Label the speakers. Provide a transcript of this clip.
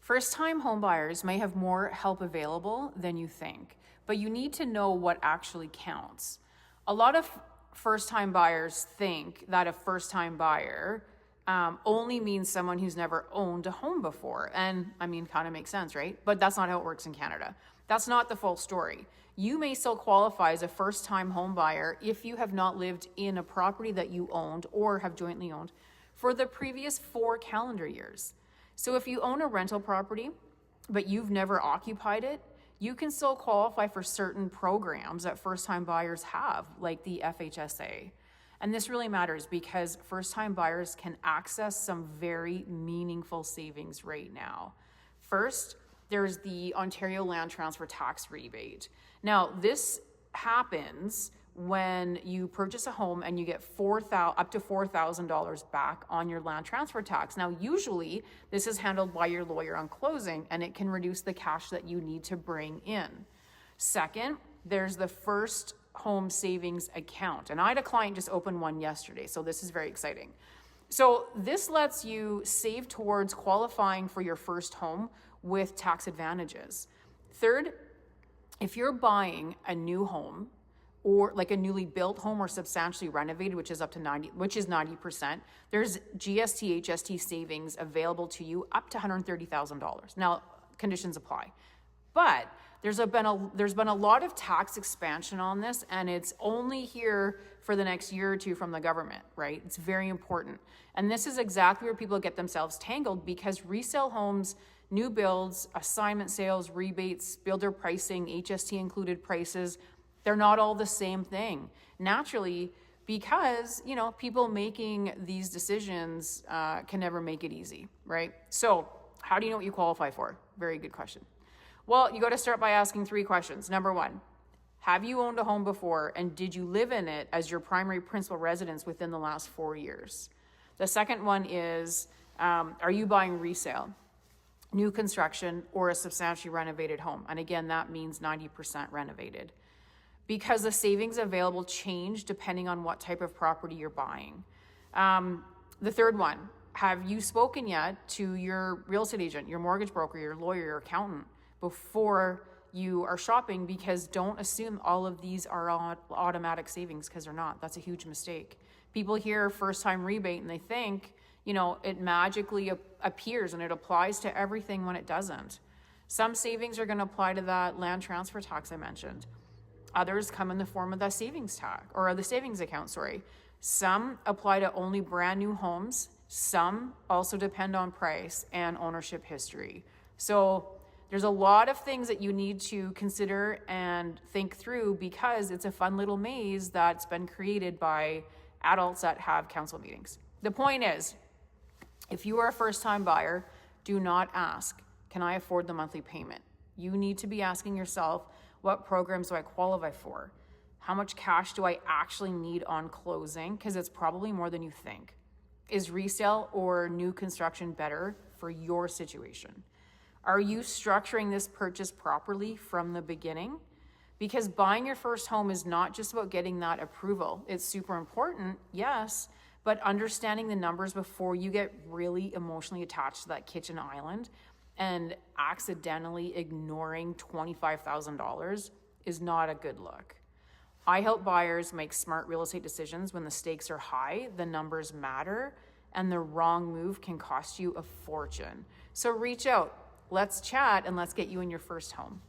Speaker 1: First-time homebuyers may have more help available than you think, but you need to know what actually counts. A lot of first-time buyers think that a first-time buyer only means someone who's never owned a home before. And I mean, kind of makes sense, right? But that's not how it works in Canada. That's not the full story. You may still qualify as a first-time home buyer if you have not lived in a property that you owned or have jointly owned for the previous 4 calendar years. So if you own a rental property, but you've never occupied it, you can still qualify for certain programs that first-time buyers have, like the FHSA. And this really matters because first-time buyers can access some very meaningful savings right now. First, there's the Ontario Land Transfer Tax rebate. Now, this happens when you purchase a home and you get up to $4,000 back on your land transfer tax. Now, usually this is handled by your lawyer on closing, and it can reduce the cash that you need to bring in. Second, there's the first home savings account. And I had a client just open one yesterday, so this is very exciting. So this lets you save towards qualifying for your first home with tax advantages. Third, if you're buying a new home, or like a newly built home or substantially renovated, which is 90%, there's GST, HST savings available to you up to $130,000. Now, conditions apply. But there's been a lot of tax expansion on this, and it's only here for the next year or two from the government, right? It's very important. And this is exactly where people get themselves tangled because resale homes, new builds, assignment sales, rebates, builder pricing, HST included prices, they're not all the same thing. Naturally, because, people making these decisions can never make it easy, right? So how do you know what you qualify for? Very good question. Well, you got to start by asking 3 questions. Number 1, have you owned a home before and did you live in it as your primary principal residence within the last 4 years? The second one is, are you buying resale, new construction, or a substantially renovated home? And again, that means 90% renovated. Because the savings available change depending on what type of property you're buying. The third one, have you spoken yet to your real estate agent, your mortgage broker, your lawyer, your accountant before you are shopping? Because don't assume all of these are automatic savings, because they're not. That's a huge mistake. People hear first-time rebate and they think, it magically appears and it applies to everything when it doesn't. Some savings are going to apply to that land transfer tax I mentioned. Others come in the form of the savings tax or the savings account, Some apply to only brand new homes. Some also depend on price and ownership history. So there's a lot of things that you need to consider and think through because it's a fun little maze that's been created by adults that have council meetings. The point is, if you are a first-time buyer, do not ask, can I afford the monthly payment? You need to be asking yourself, what programs do I qualify for? How much cash do I actually need on closing? Because it's probably more than you think. Is resale or new construction better for your situation? Are you structuring this purchase properly from the beginning? Because buying your first home is not just about getting that approval. It's super important, yes, but understanding the numbers before you get really emotionally attached to that kitchen island and accidentally ignoring $25,000 is not a good look. I help buyers make smart real estate decisions when the stakes are high, the numbers matter, and the wrong move can cost you a fortune. So reach out, let's chat, and let's get you in your first home.